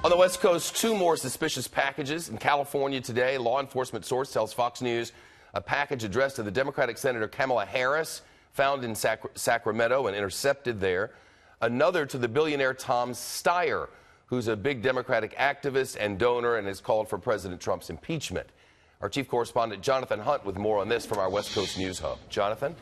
On the West Coast, two more suspicious packages. In California today, law enforcement source tells Fox News a package addressed to the Democratic Senator Kamala Harris found in Sacramento and intercepted there. Another to the billionaire Tom Steyer, who's a big Democratic activist and donor and has called for President Trump's impeachment. Our chief correspondent Jonathan Hunt with more on this from our West Coast News Hub. Jonathan?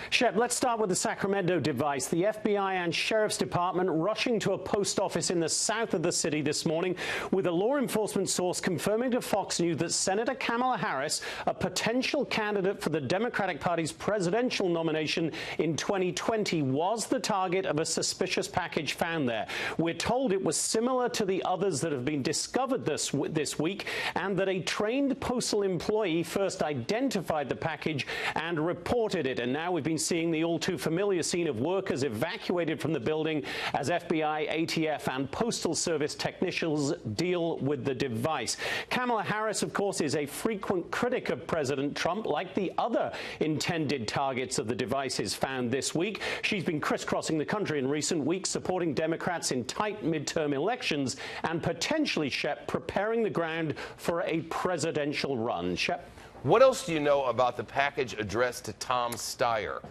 Shep, let's start with the Sacramento device. The FBI and Sheriff's Department rushing to a post office in the south of the city this morning with a law enforcement source confirming to Fox News that Senator Kamala Harris, a potential candidate for the Democratic Party's presidential nomination in 2020, was the target of a suspicious package found there. We're told it was similar to the others that have been discovered this week, and that a trained postal employee first identified the package and reported it. And now we've been seeing the all-too-familiar scene of workers evacuated from the building as FBI, ATF, and Postal Service technicians deal with the device. Kamala Harris, of course, is a frequent critic of President Trump, like the other intended targets of the devices found this week. She's been crisscrossing the country in recent weeks, supporting Democrats in tight midterm elections and potentially, Shep, preparing the ground for a presidential run. Shep? What else do you know about the package addressed to Tom Steyer?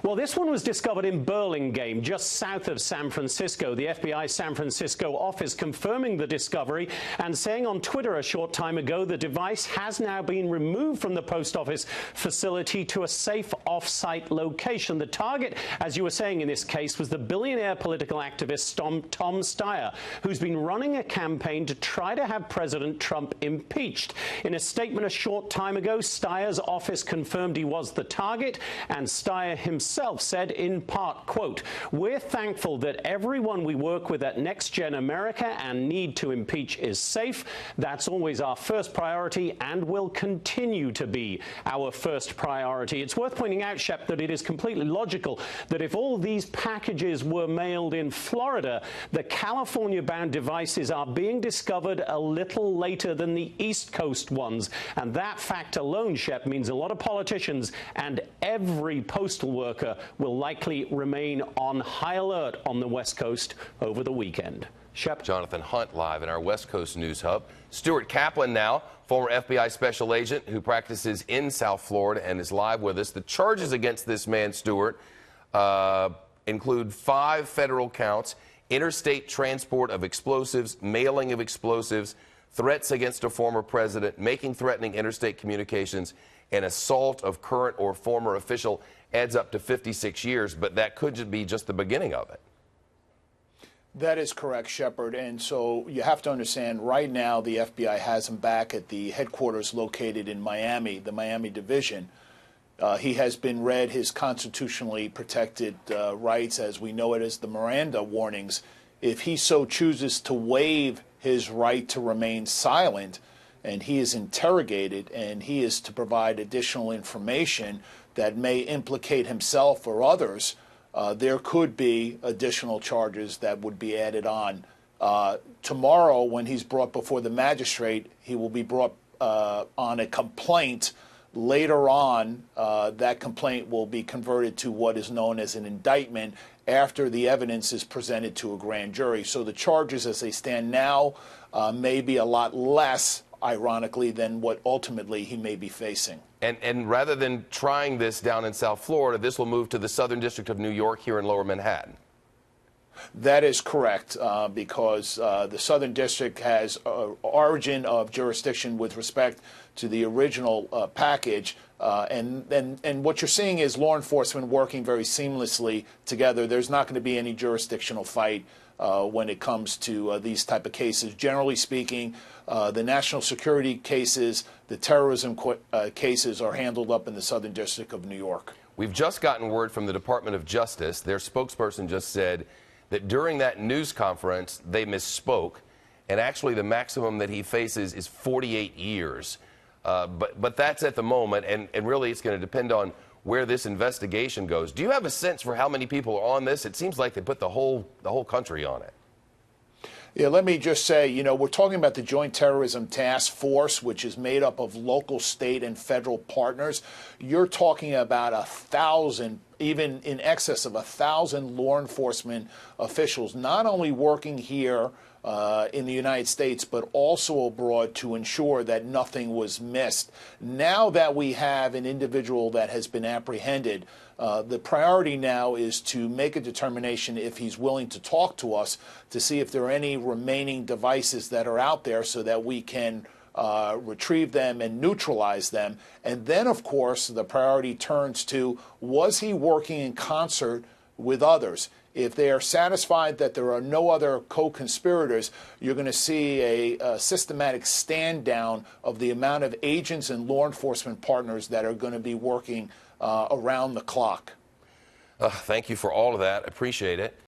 Well, this one was discovered in Burlingame, just south of San Francisco. The FBI San Francisco office confirming the discovery and saying on Twitter a short time ago the device has now been removed from the post office facility to a safe off-site location. The target, as you were saying in this case, was the billionaire political activist Tom Steyer, who's been running a campaign to try to have President Trump impeached. In a statement a short time ago, Steyer's office confirmed he was the target, and Steyer himself said in part, quote, "We're thankful that everyone we work with at Next Gen America and need to impeach is safe. That's always our first priority and will continue to be our first priority." It's worth pointing out, Shep, that it is completely logical that if all these packages were mailed in Florida, the California-bound devices are being discovered a little later than the East Coast ones. And that fact alone, Shep, means a lot of politicians and every postal worker will likely remain on high alert on the West Coast over the weekend. Shep? Jonathan Hunt live in our West Coast News Hub. Stuart Kaplan now, former FBI special agent who practices in South Florida and is live with us. The charges against this man, Stuart, include 5 federal counts: interstate transport of explosives, mailing of explosives, threats against a former president, making threatening interstate communications, and assault of current or former official. Adds up to 56 years, but that could be just the beginning of it. That is correct, Shepard. And so you have to understand, right now the FBI has him back at the headquarters located in Miami, the Miami division. He has been read his constitutionally protected rights, as we know it as the Miranda warnings. If he so chooses to waive his right to remain silent, and he is interrogated and he is to provide additional information that may implicate himself or others, there could be additional charges that would be added on. Tomorrow, when he's brought before the magistrate, he will be brought on a complaint. Later on, that complaint will be converted to what is known as an indictment after the evidence is presented to a grand jury. So the charges as they stand now may be a lot less, ironically, than what ultimately he may be facing. And rather than trying this down in South Florida, this will move to the Southern District of New York here in Lower Manhattan. That is correct, because the Southern District has origin of jurisdiction with respect to the original package. And what you're seeing is law enforcement working very seamlessly together. There's not going to be any jurisdictional fight when it comes to these type of cases. Generally speaking, the national security cases, the terrorism cases are handled up in the Southern District of New York. We've just gotten word from the Department of Justice. Their spokesperson just said that during that news conference, they misspoke, and actually the maximum that he faces is 48 years. But that's at the moment, and really it's going to depend on where this investigation goes. Do you have a sense for how many people are on this? It seems like they put the whole country on it. Yeah, let me just say, you know, we're talking about the Joint Terrorism Task Force, which is made up of local, state, and federal partners. You're talking about 1,000 even in excess of 1,000 law enforcement officials, not only working here in the United States, but also abroad to ensure that nothing was missed. Now that we have an individual that has been apprehended, the priority now is to make a determination if he's willing to talk to us to see if there are any remaining devices that are out there so that we can retrieve them and neutralize them. And then, of course, the priority turns to, was he working in concert with others? If they are satisfied that there are no other co-conspirators, you're going to see a systematic stand down of the amount of agents and law enforcement partners that are going to be working around the clock. Thank you for all of that. Appreciate it.